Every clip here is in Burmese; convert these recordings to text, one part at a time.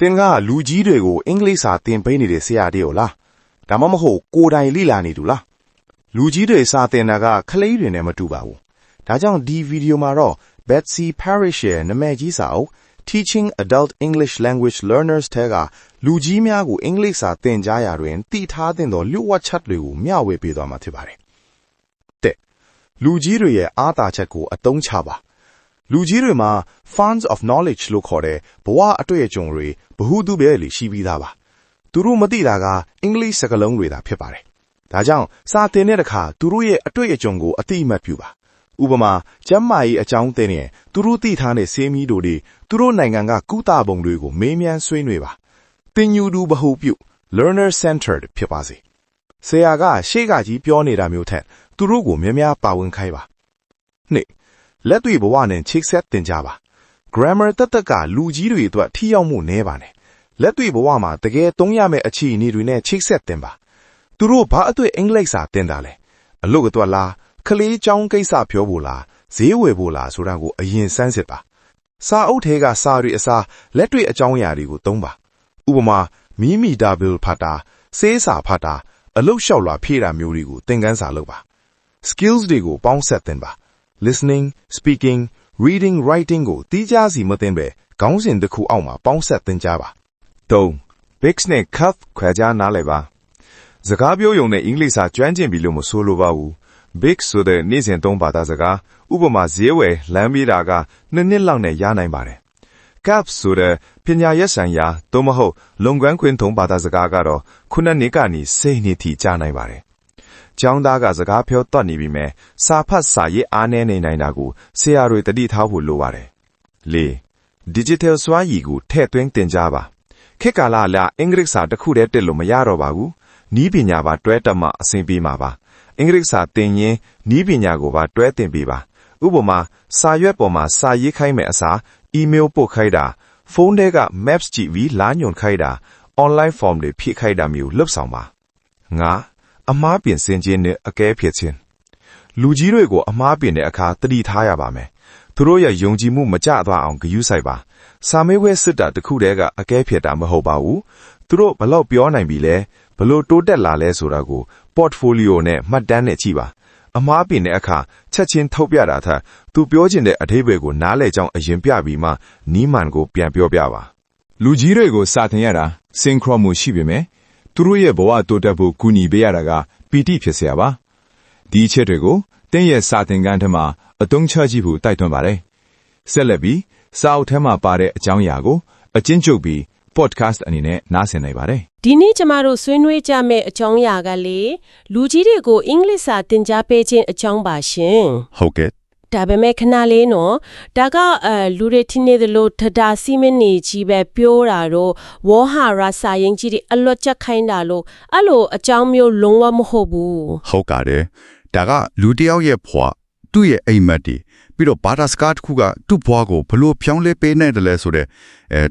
သင်ကလူကြီးတွေကိုအင်္ဂလိပ်စာသင်ပေးနေတဲ့ဆရာတည်းလားဒါမှမဟုတ်ကိုယ်တိုင်လေ့လာနေတူလားလူကြီးတွေစာသင်တာကကလေးတွေနဲ့မတူပါဘူးဒါကြောင့်ဒီဗီဒီယိုမှာတော့ Betsy Parish ရဲ့နာမည်ကြီးစာအုပ် Teaching Adult English Language Learners ထဲကလူကြီးများကိုအင်္ဂလိပ်စာသင်ကြားရာတွင်တည်ထားသင့်သောလျှို့ဝှက်ချက်တွေကိုမျှဝေပေးသွားမှာဖြစ်ပါတယ်တဲ့လူကြီးတွေရဲ့အားသာချက်ကိုအသုံးချပါလူကြီးတွေမှာ funds of knowledge လို့ခေါ်တဲ့ဘဝအတွေ့အကြုံတွေဘ ഹു တုပဲလေရှိပြီးသားပါသူတို့မသိတာကအင်္ဂလိပ်စကားလုံးတွေသာဖြစ်ပါတယ်ဒါကြောင့်စာသင်တဲ့အခါသူတို့ရဲ့အတွေ့အကြုံကိုအသိအမှတ်ပြုပါဥပမာကျမ်းမာရေးအကြောင်းသင်ရင်သူတို့သိထားတဲ့ဆေးမီးတို့တွေသူတို့နိုင်ငံကကုသပုံတွေကိုမေးမြန်းဆွေးနွေးပါသင်ယူသူဘ ഹു ပြု learner centered ဖြစ်ပါစေဆရာကရှေ့ကကြီးပြောနေတာမျိုးထက်သူတို့ကိုများများပါဝင်ခိုင်းပါနှစ်လက်တွေ့ဘဝနဲ့ချိတ်ဆက်သင်ကြပါ grammar တက်ကလူကြီးတွေအတွက်ထိရောက်မှုနည်းပါနဲ့လက်တွေ့ဘဝမှာတကယ်သုံးရမယ့်အခြေအနေတွေနဲ့ချိတ်ဆက်သင်ပါသူတို့ဘာအတွက်အင်္ဂလိပ်စာသင်တာလဲအလုပ်အတွက်လားကလေးကျောင်းကိစ္စပြောဖို့လားဈေးဝယ်ဖို့လားဆိုတာကိုအရင်စမ်းစစ်ပါစာအုပ်ထဲကစာတွေအစားလက်တွေ့အကြောင်းအရာတွေကိုသုံးပါဥပမာမီးမီတာဘီလ်ဖတ်တာစေးစာဖတ်တာအလုပ်လျှောက်လွှာဖြည့်တာမျိုးတွေကိုသင်ခန်းစာလုပ်ပါ skills တွေကိုပေါင်းဆက်သင်ပါlistening, speaking, reading, writing ကိုတိကျစီမသိဘဲခေါင်းစဉ်တစ်ခုအောက်မှာပေါင်းဆက်သင်ကြားပါ3 Bix နဲ့ Cuff ခွဲခြားနားလည်ပါစကားပြောရုံနဲ့အင်္ဂလိပ်စာကျွမ်းကျင်ပြီလို့မဆိုလိုပါဘူး Bix ဆိုတဲ့နေ့စဉ်သုံးဘာသာစကားဥပမာဈေးဝယ်လမ်းမေးတာက2နှစ်လောက်နဲ့ရနိုင်ပါတယ် Cuff ဆိုတဲ့ပညာရပ်ဆိုင်ရာသို့မဟုတ်လုပ်ငန်းခွင်သုံးဘာသာစကားကတော့9နှစ်ကနေ10နှစ်ထိကြာနိုင်ပါတယ်ကျောင်းသားကစကားပြောတတ်နေပြီမဲ့စာဖတ်စာရေးအားနည်းနေနိုင်တာကိုဆရာတွေတတိထားဖို့လိုပါတယ်၄ Digital စွမ်းရည်ကိုထည့်သွင်းသင်ကြားပါခေတ်ကာလအလားအင်္ဂလိပ်စာတစ်ခုတည်းတက်လို့မရတော့ပါဘူးနီးပညာပါတွဲတက်မှအဆင်ပြေမှာပါအင်္ဂလိပ်စာသင်ရင်နီးပညာကိုပါတွဲသင်ပေးပါဥပမာစာရွက်ပေါ်မှာစာရေးခိုင်းမဲ့အစား email ပို့ခိုင်းတာဖုန်းထဲက maps ကြည့်ပြီးလာညွန်ခိုင်းတာ online form တွေဖြည့်ခိုင်းတာမျိုးလုပ်ဆောင်ပါ၅အမားပြင်ဆင်ခြင်းနဲ့အကဲဖြစ်ခြင်းလူကြီးတွေကိုအမားပြင်တဲ့အခါတတိထားရပါမယ်သူတို့ရဲ့ယုံကြည်မှုမကျသွားအောင်ဂရုစိုက်ပါစာမေးပွဲစစ်တာတစ်ခုတည်းကအကဲဖြစ်တာမဟုတ်ပါဘူးသူတို့ဘလောက်ပြောနိုင်ပြီလဲဘလို့တိုးတက်လာလဲဆိုတာကို portfolio နဲ့မှတ်တမ်းနဲ့ကြည့်ပါအမားပြင်တဲ့အခါချက်ချင်းထုတ်ပြတာထက်သူပြောချင်တဲ့အဓိပ္ပာယ်ကိုနားလည်ကြောင်းအရင်ပြပြီးမှနီးမှန်ကိုပြန်ပြောပြပါလူကြီးတွေကိုစာသင်ရတာစင်ခရောမှုရှိပေမဲ့သူတို့ရဲ့ဘဝတိုးတက်ဖို့ကူညီပေးရတာကပီတိဖြစ်စရာပါဒီအချက်တွေကိုတင်းရဲ့စာသင်ခန်းထဲမှာအသုံးချကြည့်ဖို့တိုက်တွန်းပါတယ်ဆက်လက်ပြီးစာအုပ်ထဲမှာပါတဲ့အကြောင်းအရာကိုအကျဉ်းချုပ်ပြီး podcast အနေနဲ့နားဆင်နိုင်ပါတယ်ဒီနေ့ကျမတို့ဆွေးနွေးကြမယ့်အကြောင်းအရာကလေလူကြီးတွေကိုအင်္ဂလိပ်စာသင်ကြားပေးခြင်းအကြောင်းပါရှင်ဟုတ်ကဲ့ဒါပေမဲ့ခဏလေးနော်ဒါကလူတွေထင်နေသလိုထဒါစီမင်းနေကြီးပဲပြောတာတော့ဝေါ်ဟာရစာရင်ကြီးတွေအလွတ်ချက်ခိုင်းတာလို့အဲ့လိုအကြောင်းမျိုးလုံးဝမဟုတ်ဘူးဟုတ်ကဲ့ဒါကလူတယောက်ရဲ့ဖွာသူ့ရဲ့အိမ်မက်တွေပြီးတော့ဘာသာစကားတစ်ခုကသူ့ဘွားကိုဘလို့ဖြောင်းလဲပေးနိုင်တယ်လဲဆိုတဲ့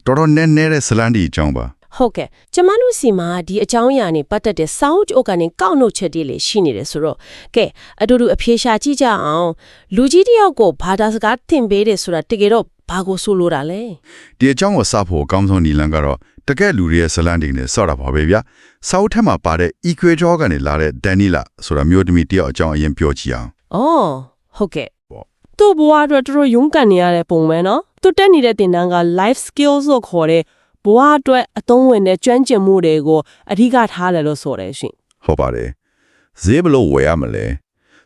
တော်တော်နည်းနည်းတဲ့ဇလန်ဒီအကြောင်းပါဟုတ်ကဲ့ကျမတို့စီမှာဒီအကြောင်းအရာနေပတ်သက်တဲ့စောင့်ကြိုကနေကောက်နှုတ်ချက်တွေလည်းရှိနေတယ်ဆိုတော့ကဲအတူတူအဖြေရှာကြည့်ကြအောင်လူကြီးတယောက်ကိုဘာသာစကားသင်ပေးတယ်ဆိုတာတကယ်တော့ဘာကိုဆိုလိုတာလဲဒီအကြောင်းကိုစဖို့အကောင်းဆုံးနည်းလမ်းကတော့တကယ်လူတွေရဲ့ဇလန်ဒီနဲ့စော့တာပါပဲဗျာစောက်ထက်မှာပါတဲ့ Equator ကနေလာတဲ့ Daniela ဆိုတာမျိုးသမီးတယောက်အကြောင်းအရင်ပြောကြည့်အောင်ဟုတ်ကဲ့သူ့ဘဝအတွက်တော်ရုန်းကန်နေရတဲ့ပုံပဲနော်သူတက်နေတဲ့သင်တန်းက life skills လို့ခေါ်တဲ့ဘဝအတွက်အသုံးဝင်တဲ့ကျွမ်းကျင်မှုတွေကိုအဓိကထားတယ်လို့ဆိုတယ်ရှင်ဟုတ်ပါတယ်ဈေးဘလို့ဝယ်ရမလဲ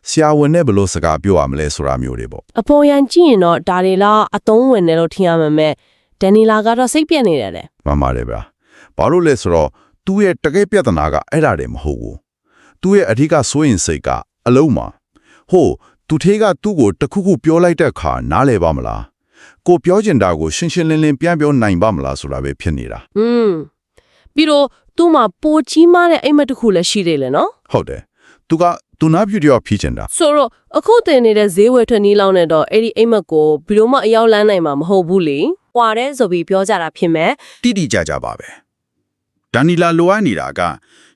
ဆရာဝန်နဲ့ဘလို့စကားပြောရမလဲဆိုတာမျိုးတွေပေါ့အပေါ်ယံကြည့်ရင်တော့ဒါတွေလားအသုံးဝင်တယ်လို့ထင်ရမှာမဲ့ဒန်နီလာကတော့စိတ်ပြက်နေတယ်မှန်ပါတယ်ဗျာဘာလို့လဲဆိုတော့သူ့ရဲ့တကယ်ပြဿနာကအဲ့ဒါတွေမဟုတ်ဘူးသူ့ရဲ့အဓိကစိုးရင်စိတ်ကအလုံးမှာဟိုသူထေးကသူ့ကိုတခုခုပြောလိုက်တဲ့အခါနားလည်ပါမလားကိုပြောချင်တာကိုရှင်းရှင်းလင်းလင်းပြန်ပြောနိုင်ပါမလားဆိုတာပဲဖြစ်နေတာပြီးတော့သူ့မှာပိုကြီးမားတဲ့အိမ်မက်တစ်ခုလည်းရှိတယ်လေနော်ဟုတ်တယ်သူနာပြူတယောက်ဖြီးချင်တာဆိုတော့အခုတင်နေတဲ့ဈေးဝယ်ထွက်နီးလောက်နဲ့တော့အဲ့ဒီအိမ်မက်ကိုဘယ်လိုမှအရောက်လန်းနိုင်မှာမဟုတ်ဘူးလေ။ကွာတဲ့ဆိုပြီးပြောကြတာဖြစ်မဲ့တိတိကျကျပါပဲ။ဒန်နီလာလိုအပ်နေတာက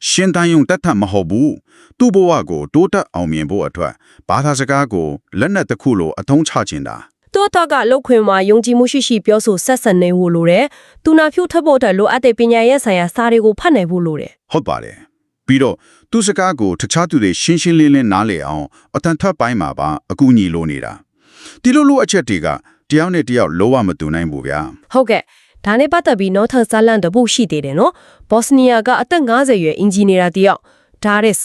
ရှင်းတန်းယုံတတ်ထမဟုတ်ဘူး။သူ့ဘဝကိုတိုးတက်အောင်မြင်ဖို့အတွက်ဘာသာစကားကိုလက်နက်တစ်ခုလိုအသုံးချချင်တာ။多大个老ခွင်မှာယုံကြည်မှုရှိရှိပြောဆိုဆက်ဆံနေဖို့လိုတယ်။သူနာဖြူထဖို့တဲ့လိုအပ်တဲ့ပညာရေးဆိုင်ရာစာတွေကိုဖတ်နိုင်ဖို့လိုတယ် ဟုတ်ပါတယ်ပြီးတော့သူစကားကိုတခြားသူတွေရှင်းရှင်းလင်းလင်းနားလည်အောင်အတန်ထပ်ပိုင်းမှာပါအကူအညီလိုနေတာဒီလိုအချက်တွေကတယောက်နဲ့တယောက်လောဝမတူနိုင်ဘူးဗျာ ။ဟုတ်ကဲ့ဒါနဲ့ပတ်သက်ပြီးနောက်ထပ်ဇာလန်တပုတ်ရှိသေးတယ်နော်။ဘော့စနီးယားကအသက်50ရွယ်အင်ဂျင်နီယာတယောက်ဒါရစ်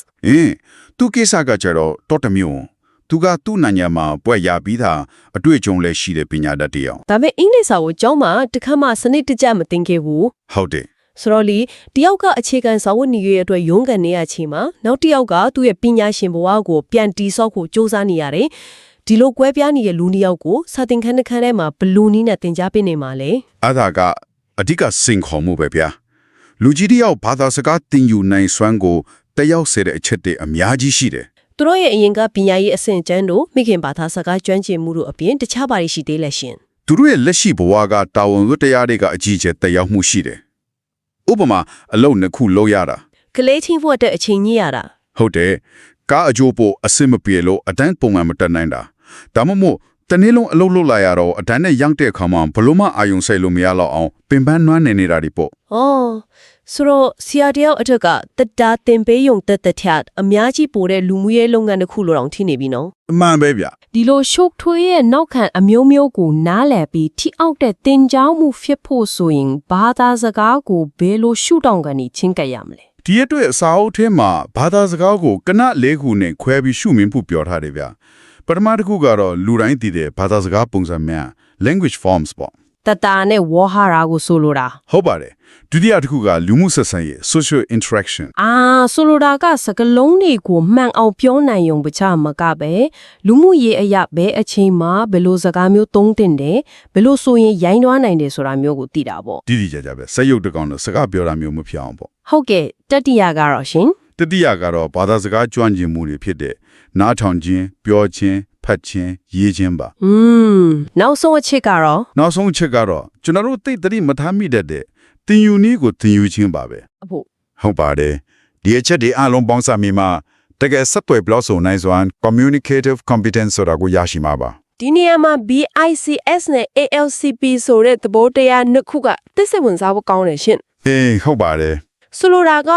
သူကိစ္စကကြတော့တော်တမျိုးသူကသူ့နိုင်ငံမှာပွဲရပြီးသားအတွေ့အကြုံလည်းရှိတဲ့ပညာတတ်တယောက် ဒါပေမဲ့အင်္ဂလိပ်စာကိုကျောင်းမှာတစ်ခါမှစနစ်တကျမသင်ခဲ့ဘူး ဟုတ်တယ် ဆိုတော့လေတယောက်ကအခြေခံစာဝတ်နေရေးအတွက်ရုန်းကန်နေရချိန်မှာနောက်တစ်ယောက်ကသူ့ရဲ့ပညာရှင်ဘဝကိုပြန်တီးဆောက်ဖို့စ조사နေရတယ်ဒီလိုကွဲပြားနေတဲ့လူနှစ်ယောက်ကိုစာသင်ခန်းတစ်ခန်းထဲမှာဘလူးနီးနဲ့သင်ကြားပေးနေမှာလေ အဲ့ဒါကအဓိကစင်ခေါ်မှုပဲဗျာလူကြီးတယောက်ဘာသာစကားသင်ယူနိုင်စွမ်းကိုတယောက်စေတဲ့အချက်တွေအများကြီးရှိတယ် သူတို့ရဲ့အရင်ကပညာရေးအဆင့်ကျန်းတို့မိခင်ဘာသာစကားကျွမ်းကျင်မှုတို့အပြင်တခြားပါရှိသေးလက်ရှင် သူတို့ရဲ့လက်ရှိဘဝကတာဝန်ဝတ္တရားတွေကအကြီးအကျယ်တက်ရောက်မှုရှိတယ်ဥပမာအလုပ်နှစ်ခုလုပ်ရတာ ကလေးချင်းဖို့အတွက်အချိန်ကြီးရတာ ဟုတ်တယ်ကားအကျိုးပိုအစင်မပြေလို့အတန်းပုံမှန်မတက်နိုင်တာဒါမှမဟုတ်တနေ့လုံးအလုပ်လုပ်လာရတော့အတန်းနဲ့ရောက်တဲ့အခါမှာဘလို့မှအာယုံစိုက်လို့မရတော့အောင်ပင်ပန်းနွမ်းနေနေတာဒီပေါ့ ။အော်ဆိုတော့ဆီယာတယောက်အထက်ကတတာတင်ပေးယုံတက်တက်ထက်အများကြီးပိုတဲ့လူမှုရေးလုပ်ငန်းတစ်ခုလိုတောင်ထိနေပြီနော် အမှန်ပဲဗျ ဒီလိုရှုပ်ထွေးရဲ့နောက်ခံအမျိုးမျိုးကိုနားလည်ပြီးထိအောက်တဲ့တင်ကြောင်းမှုဖြစ်ဖို့ဆိုရင်ဘာသာစကားကိုဘယ်လိုရှုထောင့်ကနေချင်းကပ်ရမလဲ ဒီအတွက်အစာအုပ်ထဲမှာဘာသာစကားကိုကနလေးခုနဲ့ခွဲပြီးရှုမြင်ဖို့ပြောထားတယ်ဗျပထမတစ်ခုကတော့လူတိုင်းသိတဲ့ဘာသာစကားပုံစံများ language forms ပေါ့ တတာနဲ့ဝေါ်ဟာရာကိုဆိုလိုတာ ဟုတ်ပါတယ်ဒုတိယတစ်ခုကလူမှုဆက်ဆံရေး social interaction အာဆိုလိုတာကစကလုံးတွေကိုမှန်အောင်ပြောနိုင်ုံပချမကပဲလူမှုရေးအရာဘဲအချိန်မှာဘယ်လိုစကားမျိုးသုံးတင်တယ်ဘယ်လိုဆိုရင်ရိုင်းတွားနိုင်တယ်ဆိုတာမျိုးကိုသိတာပေါ့ တိတိကျကျပဲစက်ရုပ်တစ်ကောင်တော့စကားပြောတာမျိုးမဖြစ်အောင်ပေါ့ ဟုတ်ကဲ့တတိယကတော့ရှင် တတိယကတော့ဘာသာစကားကျွမ်းကျင်မှုတွေဖြစ်တဲ့နားထောင်ခြင်းပြောခြင်းဖတ်ခြင်းရေးခြင်းပါ နောက်ဆုံးအချက်ကတော့ နောက်ဆုံးအချက်ကတော့ကျွန်တော်တို့သိတတိမထားမိတတ်တဲ့သင်ယူနည်းကိုသင်ယူခြင်းပါပဲ အဖို့ ဟုတ်ပါတယ်ဒီအချက်တွေအလုံးပေါင်းစပ်မိမှာတကယ်ဆက်သွယ်ပြောဆိုနိုင်စွမ်း communicative competence ဆိုတာကိုရရှိမှာပါ ဒီနေရာမှာ BICS နဲ့ ALCP ဆိုတဲ့သဘောတရားနှစ်ခုကသိစိတ်ဝင်စားဖို့ကောင်းတယ်ရှင် ဟုတ်ပါတယ် ဆိုလိုတာက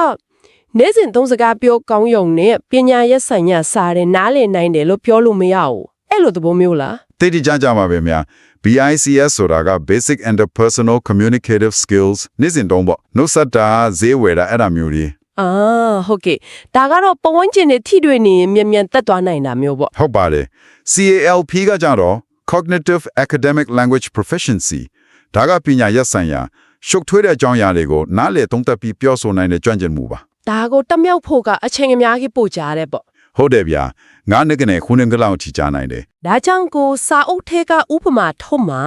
နေ့စဉ်သုံးစကားပြောကောင်းယုံနဲ့ပညာရေးဆိုင်ရာစာတွေနားလည်နိုင်တယ်လို့ပြောလို့မရဘူးအဲ့လိုသဘောမျိုးလား တိတိကျကျပါပဲများ BICS ဆိုတာက Basic Interpersonal Communicative Skills နေ့စဉ်တုံးပေါ့နှုတ်ဆက်တာဈေးဝယ်တာအဲ့ဒါမျိုးတွေ အာဟုတ်ကဲ့ဒါကတော့ပဝန်းကျင်နဲ့ထိတွေ့နေရင်မြန်မြန်တက်သွားနိုင်တာမျိုးပေါ့ ဟုတ်ပါတယ် CALP ကကြတော့ Cognitive Academic Language Proficiency ဒါကပညာရပ်ဆိုင်ရာရှုပ်ထွေးတဲ့အကြောင်းအရာတွေကိုနားလည်သုံးသပ်ပြီးပြောဆိုနိုင်တဲ့ကျွမ်းကျင်မှုပါ ဒါကိုတက်မြောက်ဖို့ကအချိန်အများကြီးပို့ကြရတယ်ပေါ့ ဟုတ်တယ်ဗျာငါးနှစ်ကနေခုနှစ်ကလောက်ထိကြားနိုင်တယ် ဒါကြောင့်ကိုစာအုပ်ထဲကဥပမာထုတ်မှာ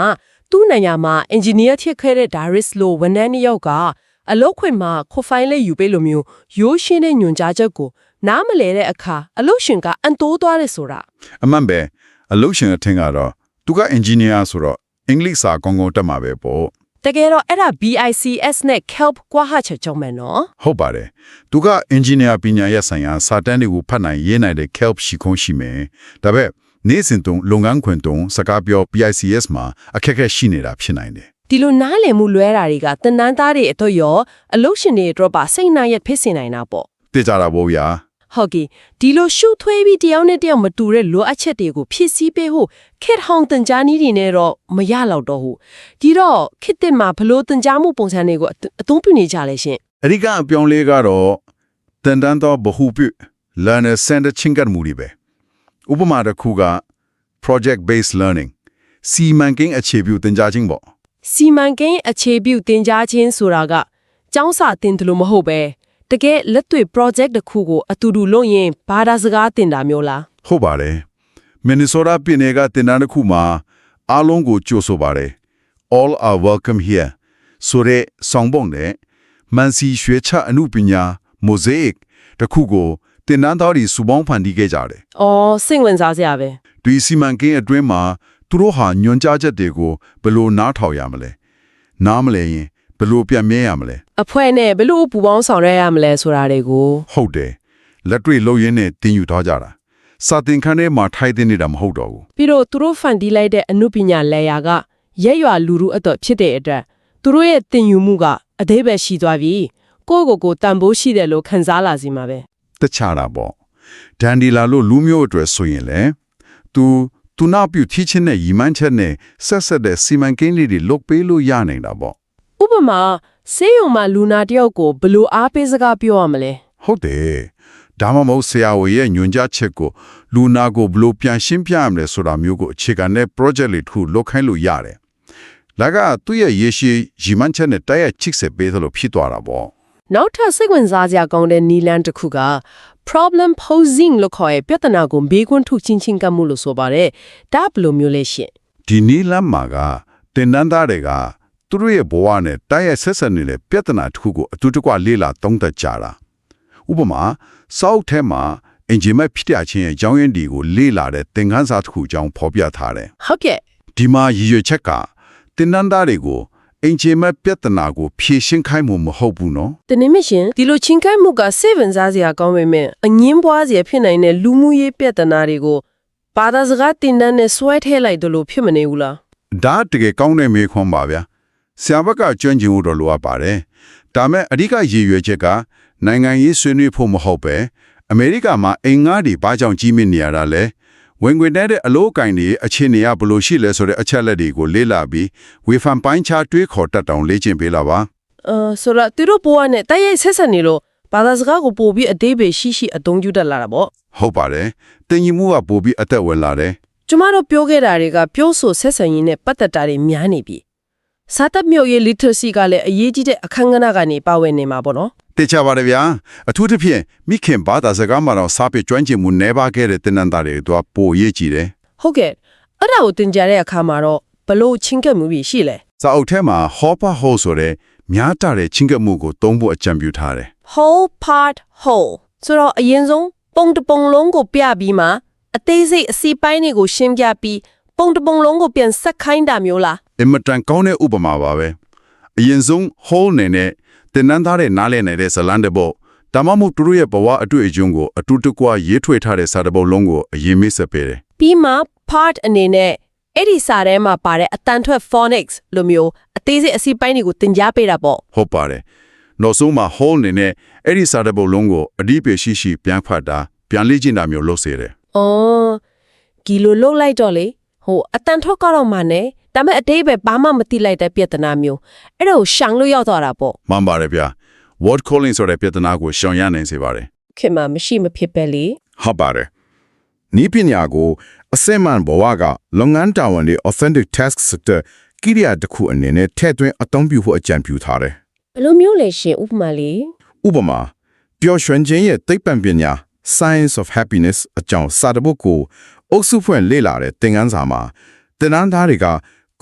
သူ့နိုင်ငံမှာအင်ဂျင်နီယာဖြစ်ခဲ့တဲ့ဒါရစ်လိုဝန်ထမ်းတစ်ယောက်ကအလုပ်ခွင်မှာခိုဖိုင်လေးယူပေးလို့မျိုးရိုးရှင်းတဲ့ညွန်ကြားချက်ကိုနားမလဲတဲ့အခါအလုပ်ရှင်ကအန်တိုးသွားတယ်ဆိုတာ အမှန်ပဲအလုပ်ရှင်အထင်ကတော့သူကအင်ဂျင်နီယာဆိုတော့အင်္ဂလိပ်စာကောင်းကောင်းတတ်မှာပဲပေါ့ တကယ်တော့အဲ့ဒါ BICS နဲ့ KELP ကွာဟချက်ကြောင့်မယ်နော် ဟုတ်ပါတယ်သူကအင်ဂျင်နီယာပညာရပ်ဆိုင်ရာစာတမ်းတွေကိုဖတ်နိုင်ရေးနိုင်တဲ့ KELP ရှိခွင့်ရှိမယ်ဒါပေမဲ့နေ့စဉ်တုံးလုပ်ငန်းခွင်တုံးစကားပြော BICS မှာအခက်အခဲရှိနေတာဖြစ်နိုင်တယ် ဒီလိုနားလည်မှုလွဲတာတွေကသင်တန်းသားတွေအတွက်ရောအလုပ်ရှင်တွေအတွက်ပါစိတ်နှံ့ရက်ဖြစ်စေနိုင်တာပေါ့ သိကြတာပေါ့ဗျာ ဟုတ်ကဲ့ဒီလိုရှုထွေးပြီးတယောက်နဲ့တယောက်မတူတဲ့လိုအပ်ချက်တွေကိုဖြည့်ဆည်းပေးဖို့ခက်ဟောင်းတန်ကြားနည်းတွေနဲ့တော့မရတော့တော့ဘူးဒီတော့ခက်တဲ့မှာဘလို့တန်ကြားမှုပုံစံတွေကိုအသုံးပြုနေကြလဲရှင် အဓိကအပြောင်းလဲကတော့တန်တန်းသောဗဟုပြု learner centered ချင်းကမှုတွေပဲဥပမာတစ်ခုက project based learning စီမံကိန်းအခြေပြုသင်ကြားခြင်းပေါ့ စီမံကိန်းအခြေပြုသင်ကြားခြင်းဆိုတာကကျောင်းစာသင်တယ်လို့မဟုတ်ပဲတကယ်လက်တွေ့ project တစ်ခုကိုအတူတူလုပ်ရင်ဘာသာစကားသင်တာမျိုးလား ဟုတ်ပါတယ် Minnesota ပြည်နယ်ကသင်တန်းတစ်ခုမှာအားလုံးကိုကြိုဆိုပါတယ် all are welcome here ဆိုတဲ့ဆောင်းပုံနဲ့မန်စီရွှေချအမှုပညာ mosaic တစ်ခုကိုသင်တန်းသားတွေစုပေါင်းဖန်တီးခဲ့ကြတယ် ။အော်စိတ်ဝင်စားစရာပဲ ဒီစီမံကိန်းအတွင်းမှာသူတို့ဟာညွှန်ကြားချက်တွေကိုဘယ်လိုနားထောင်ရမလဲနားမလဲရင်ဘယ်လိုပြန်မြဲရမလဲ ။အဖွဲ့နဲ့ဘယ်လိုပူပေါင်းဆောင်ရွက်ရမလဲဆိုတာတွေကို ဟုတ်တယ်လက်တွေ့လုပ်ရင်းနဲ့သင်ယူထားကြတာ စာသင်ခန်းထဲမှာထိုင်သင်နေတာမဟုတ်တော့ဘူး ပြီးတော့သူတို့ဖန်တီးလိုက်တဲ့အမှုပညာလဲယာကရက်ရွာလူလူအတွက်ဖြစ်တဲ့အတွက်သူတို့ရဲ့သင်ယူမှုကအသေးပဲရှိသွားပြီကိုယ့်ကိုယ်တန်ဖိုးရှိတယ်လို့ခံစားလာစီမှာပဲ တခြားတာပေါ့ဒန်ဒီလာလို့လူမျိုးအတွက်ဆိုရင်လေသူနောက်ပြုထီးချင်းနဲ့ရီမန်းချက်နဲ့ဆက်တဲ့စီမံကိန်းလေးတွေလုပ်ပေးလို့ရနေတာပေါ့ ဥပမာဆေးရုံမှာလူနာတယောက်ကိုဘယ်လိုအားပေးစကားပြောရမလဲ ဟုတ်တယ်ဒါမှမဟုတ်ဆရာဝန်ရဲ့ညွှန်ကြားချက်ကိုလူနာကိုဘယ်လိုပြန်ရှင်းပြရမလဲဆိုတာမျိုးကိုအခြေခံတဲ့ project လေးတစ်ခုလုပ်ခိုင်းလို့ရတယ်။ဒါကသူ့ရဲ့ရေရှည်ရီမန်းချက်နဲ့တိုက်ရိုက်ချစ်ဆက်ပေးသလိုဖြစ်သွားတာပေါ့ နောက်ထပ်စိတ်ဝင်စားစရာကောင်းတဲ့နီလန်တစ်ခုက problem posing လို့ခေါ်တဲ့ပြဿနာကိုဘေးခွန်းထုတ်ချင်းကမှုလို့ဆိုပါတယ်ဒါဘယ်လိုမျိုးလဲရှင် ။ဒီနီလမ်းမှာကတင်နန်းသားတွေကသူတို့ရဲ့ဘဝနဲ့တိုက်ရိုက်ဆက်ဆက်နေတဲ့ပြဿနာတစ်ခုကိုအတူတကွလေ့လာသုံးသပ်ကြတာ။ဥပမာစောက်ထဲမှာအင်ဂျင်မဲ့ဖြစ်တဲ့အချင်းရဲ့အကြောင်းရင်းတွေကိုလေ့လာတဲ့သင်ခန်းစာတစ်ခုအကြောင်းဖော်ပြထားတယ် ဟုတ်ကဲ့ ဒီမှာရည်ရွယ်ချက်ကတင်နန်းသားတွေကိုအင်ဂျင်မဲ့ပြဿနာကိုဖြေရှင်းခိုင်းမှုမဟုတ်ဘူးနော် တနည်းမရှင်ဒီလိုချင်းကိုက်မှုကစိတ်ဝင်စားစရာကောင်းပေမဲ့အငင်းပွားစရာဖြစ်နိုင်တဲ့လူမှုရေးပြဿနာတွေကိုဘာသာစကားတင်တန်းနဲ့ဆွဲထည့်လိုက်တယ်လို့ဖြစ်မနေဘူးလား ဒါတကယ်ကောင်းတဲ့မေးခွန်းပါဗျာဆရာဘက်ကကျွမ်းကျင်မှုတော့လိုအပ်ပါတယ်ဒါမဲ့အဓိကရည်ရွယ်ချက်ကနိုင်ငံရေးဆွေးနွေးဖို့မဟုတ်ပဲအမေရိကမှာအင်္ဂါတွေဘာကြောင့်ကြီးမြင့်နေရတာလဲဝင်ခွင့်တဲ့အလို့ကိုင်းတွေအခြေအနေကဘယ်လိုရှိလဲဆိုတဲ့အချက်လက်တွေကိုလေ့လာပြီးဝေဖန်ပိုင်းခြားတွေးခေါ်တတ်တောင်လေ့ကျင့်ပေးလာပါ ဆိုတော့သူတို့ဘဝနဲ့တိုက်ရိုက်ဆက်ဆက်နေလို့ဘာသာစကားကိုပို့ပြီးအသေးပဲရှိအသုံးပြုတတ်လာတာပေါ့ ဟုတ်ပါတယ်တင်ကြီးမှုကပို့ပြီးအသက်ဝင်လာတယ် ကျမတို့ပြောခဲ့တာတွေကပြောဆိုဆက်ဆံရေးနဲ့ပတ်သက်တာတွေများနေပြီစာတတ်မျိုးရေး literacy ကလည်းအရေးကြီးတဲ့အခန်းကဏ္ဍကနေပါဝင်နေမှာပေါ့နော် တေချာပါတယ်ဗျာအထူးသဖြင့်မိခင်ဘာသာစကားမှာတော့စာပေကျွမ်းကျင်မှုနေပါခဲ့တဲ့တင်နန်းသားတွေပိုရေးကြည့်တယ် ဟုတ်ကဲ့အဲ့ဒါကိုသင်ကြားတဲ့အခါမှာတော့ဘလို့ချင်းကပ်မှုပြီရှိလဲ စာအုပ်ထဲမှာ hopper hole ဆိုတဲ့များတာတဲ့ချင်းကပ်မှုကိုသုံးဖို့အကြံပြုထားတယ် whole part whole ဆိုတော့အရင်ဆုံးပုံတစ်ပုံလုံးကိုပြပြီးမှအသေးစိတ်အစီပိုင်းတွေကိုရှင်းပြပြီးပုံတစ်ပုံလုံးကိုပြန်ဆက်ခိုင်းတာမျိုးလား အင်မတန်ကောင်းတဲ့ဥပမာပါပဲအရင်ဆုံး hole နဲ့တင်နန်းသားတဲ့နားလည်နေတဲ့ဇလန်တပုတ်ဒါမှမဟုတ်သူတို့ရဲ့ဘဝအတွေ့အကြုံကိုအတူတကွရေးထွေထားတဲ့စာတပုတ်လုံးကိုအရင်မိတ်ဆက်ပေးတယ် ပြီးမှ part အနေနဲ့အဲ့ဒီစာထဲမှာပါတဲ့အတန်ထွက် phonics လိုမျိုးအသေးစိတ်အစီပိုင်းတွေကိုသင်ကြားပေးတာပေါ့ ဟုတ်ပါတယ်နောက်ဆုံးမှာ hole နဲ့အဲ့ဒီစာတပုတ်လုံးကိုအဒီပေရှိပြန်ဖတ်တာပြန်လေ့ကျင့်တာမျိုးလုပ်စေတယ် ။အော်ဒီလိုလုပ်လိုက်တော့လေအတန်ထွက်ကတော့မှနဲ့ဒါပေမဲ့အတိတ်ပဲဘာမှမသိလိုက်တဲ့ပြဿနာမျိုးအဲ့ဒါကိုရှောင်လို့ရောက်သွားတာပေါ့ မှန်ပါတယ်ဗျာ word calling ဆိုတဲ့ပြဿနာကိုရှောင်ရနိုင်စေပါတယ် ။ခင်မမရှိမဖြစ်ပဲလေ ဟုတ်ပါတယ်နီးပညာကိုအစင်မှန်ဘဝကလုပ်ငန်းတာဝန်တွေ authentic tasks တဲ့ကိရိယာတစ်ခုအနေနဲ့ထည့်သွင်းအသုံးပြုဖို့အကြံပြုထားတယ် ။ဘယ်လိုမျိုးလဲရှင်ဥပမာလေး ဥပမာပျော်ရွှင်ခြင်းရဲ့သိပ္ပံပညာ Science of Happiness အကြောင်းစာတပုတ်ကိုအုပ်စုဖွင့်လေ့လာတဲ့သင်ခန်းစာမှာသင်တန်းသားတွေက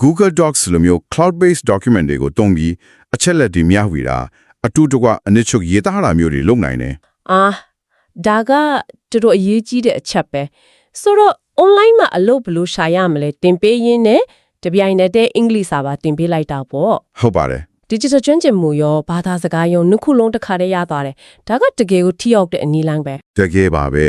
Google Docs လိုမျိုး cloud-based document တွေကိုသုံးပြီးအချက်လက်တွေမျှဝေတာအတူတကွအနစ်ချုပ်ရေးသားတာမျိုးတွေလုပ်နိုင်တယ် ။အာဒါကတော်တော်အရေးကြီးတဲ့အချက်ပဲ။ဆိုတော့ online မှာအလုပ်ဘယ်လိုရှာရမလဲတင်ပေးရင်းနဲ့တပြိုင်နက်တည်းအင်္ဂလိပ်စာပါတင်ပေးလိုက်တာပေါ့ ဟုတ်ပါတယ် digital ကျွမ်းကျင်မှုရောဘာသာစကားရောနှစ်ခုလုံးတစ်ခါတည်းရသွားတယ်ဒါကတကယ်ကိုထိရောက်တဲ့အနည်းလမ်းပဲ တကယ်ပါပဲ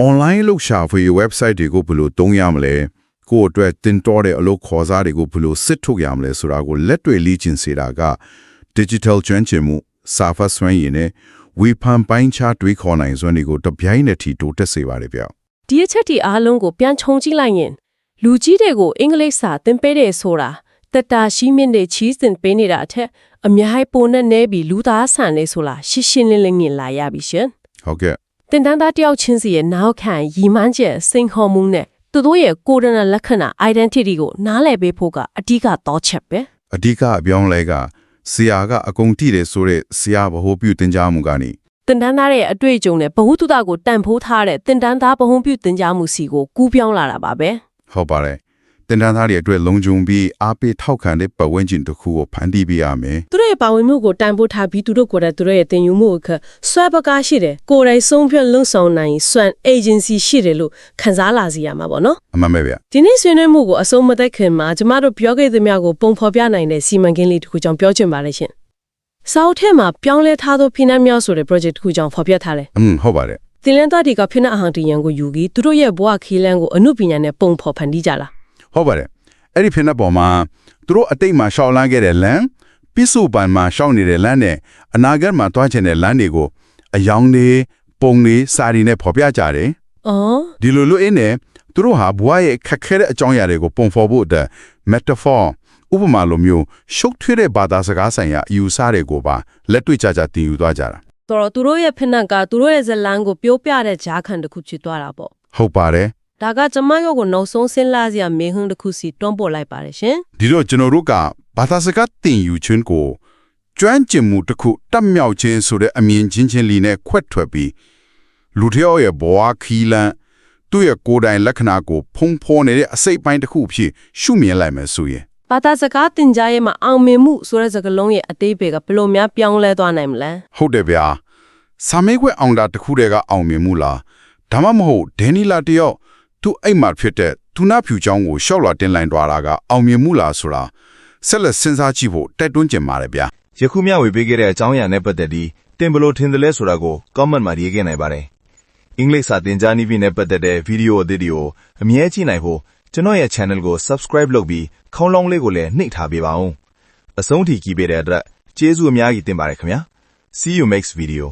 online လောက်ရှာဖွေ website တွေကိုဘယ်လိုသုံးရမလဲကိုယ့်အတွက်တင်တော်တဲ့အလုပ်ခေါ်စားတွေကိုဘယ်လိုစစ်ထုတ်ရမလဲဆိုတာကိုလက်တွေ့လေ့ကျင့်စေတာက digital ကျွမ်းကျင်မှုစာဖတ်စွမ်းရည်နဲ့ဝေဖန်ပိုင်းခြားတွေးခေါ်နိုင်စွမ်းတွေကိုတပြိုင်နက်ထိတိုးတက်စေပါတယ်ဗျ ဒီအချက်ဒီအားလုံးကိုပြန်ခြုံကြည့်လိုက်ရင်လူကြီးတွေကိုအင်္ဂလိပ်စာသင်ပေးတယ်ဆိုတာတက်တာရှိမြင့်တဲ့ချီးစင်ပေးနေတာအထက်အများကြီးပိုနဲ့နဲပြီးလူသားဆန်လေးဆိုလားရှင်းရှင်းလင်းလင်းမြင်လာရပြီရှင် ဟုတ်ကဲ့ တင်တန်းသားတယောက်ချင်းစီရဲ့နောက်ခံရီမန်းချက်စိန်ခေါ်မှုနဲ့သူတို့ရဲ့ကိုယ်ရဏလက္ခဏာ identity ကိုနားလည်ပေးဖို့ကအဓိကတော့ချက်ပဲ အဓိကအပြောင်းလဲကဆရာကအကုန်တည်တယ်ဆိုတဲ့ဆရာဗဟိုပြုတင်ကြားမှုကနေ တင်တန်းသားရဲ့အတွေ့အကြုံနဲ့ဘ ഹു တုတကိုတန်ဖိုးထားတဲ့တင်တန်းသားဗဟုပြုတင်ကြားမှုစီကိုကူးပြောင်းလာတာပါပဲ ဟုတ်ပါတယ်တင်တန်းသားတွေအတွက်လုံခြုံပြီးအားပေးထောက်ခံတဲ့ပတ်ဝန်းကျင်တစ်ခုကိုဖန်တီးပေးရမယ် သူတို့ရဲ့ပါဝင်မှုကိုတန်ဖိုးထားပြီးသူတို့ကိုယ်တိုင်သူတို့ရဲ့တင်ယူမှုအခါဆွဲပကားရှိတယ်ကိုယ်တိုင်ဆုံးဖြတ်လုံဆောင်နိုင်စွမ်း agency ရှိတယ်လို့ခန်းစားလာစီရမှာပေါ့နော် အမှန်ပဲဗျ ဒီနေ့ဆွေးနွေးမှုကိုအဆုံးမသက်ခင်မှာကျမတို့ပြောခဲ့သမျှကိုပုံဖော်ပြနိုင်တဲ့စီမံကိန်းလေးတစ်ခုကြောင့်ပြောချင်ပါတယ်ရှင်စာအုပ်ထဲမှာပြောင်းလဲထားသောဖိနှပ်များဆိုတဲ့ project တစ်ခုကြောင့်ဖော်ပြထားတယ် ဟုတ်ပါတယ် သင်လန်းသားတွေကဖိနအဟန်တရန်ကိုယူပြီးသူတို့ရဲ့ဘဝခီးလန်းကိုအမှုပညာနဲ့ပုံဖော်ဖန်တီးကြလား ဟုတ်ပါတယ်အဲ့ဒီဖိနှက်ပေါ်မှာသူတို့အတိတ်မှာရှောက်လန်းခဲ့တဲ့လမ်းပိစုပန်မှာရှောက်နေတဲ့လမ်းနဲ့အနာဂတ်မှာတွားချင်တဲ့လမ်းတွေကိုအယောင်တွေပုံတွေစာရီနဲ့ဖော်ပြကြတယ် အော် ဒီလိုလိုအင်းနဲ့သူတို့ဟာဘဝရဲ့ခက်ခဲတဲ့အကြောင်းအရာတွေကိုပုံဖော်ဖို့အတွက် metaphor ဥပမာလိုမျိုးရှုပ်ထွေးတဲ့ဘာသာစကားဆိုင်ရာအယူဆတွေကိုပါလက်တွေ့ကြကြသင်ယူသွားကြတာ ဆိုတော့သူတို့ရဲ့ဖိနကသူတို့ရဲ့ဇလန်းကိုပြောပြတဲ့ဂျားခံတစ်ခုဖြစ်သွားတာပေါ့ ဟုတ်ပါတယ် ဒါကကျမတို့ကိုနောက်ဆုံးဆင်းလာစရာမေးခွန်းတစ်ခုစီတွန်းပို့လိုက်ပါတယ်ရှင် ဒီတော့ကျွန်တော်တို့ကဘာသာစကားသင်ယူခြင်းကိုကျွမ်းကျင်မှုတစ်ခုတက်မြောက်ခြင်းဆိုတဲ့အမြင်ချင်းချင်းလီနဲ့ခွက်ထွက်ပြီးလူတစ်ယောက်ရဲ့ဘဝခီးလန်းသူ့ရဲ့ကိုယ်တိုင်လက္ခဏာကိုဖုံးဖော်နေတဲ့အစိတ်ပိုင်းတစ်ခုဖြစ်ရှုမြင်လိုက်မယ်ဆိုရင် ဘာသာစကားသင်ကြားရေးမှာအောင်မြင်မှုဆိုတဲ့စကားလုံးရဲ့အသေးပေကဘယ်လိုများပြောင်းလဲသွားနိုင်မလဲ ဟုတ်တယ်ဗျာစာမေးခွက်အောင်တာတစ်ခုတည်းကအောင်မြင်မှုလားဒါမှမဟုတ်ဒန်နီလာတယောက်သူ့အိမ်မှာဖြစ်တဲ့သူနာဖြူချောင်းကိုရှောက်လာတင်လိုက်သွားတာကအောင်မြင်မှုလားဆိုတာဆက်လက်စဉ်းစားကြည့်ဖို့တိုက်တွန်းကြင်ပါတယ်ဗျာ ယခုမျှဝေပေးခဲ့တဲ့အကြောင်းအရာနဲ့ပတ်သက်ပြီးတင်ဘလို့ထင်တယ်လဲဆိုတာကို comment မှာရေးခဲ့နိုင်ပါတယ်။အင်္ဂလိပ်စာသင်ကြားနည်းပညာနဲ့ပတ်သက်တဲ့ဗီဒီယိုအသစ်တွေကိုအမြဲကြည့်နိုင်ဖို့ကျွန်တော်ရဲ့ channel ကို subscribe လုပ်ပြီးခေါင်းလောင်းလေးကိုလည်းနှိပ်ထားပေးပါဦး။အဆုံးထိကြည့်ပေးတဲ့အတွက်ကျေးဇူးအများကြီးတင်ပါတယ်ခင်ဗျာ။ See you next video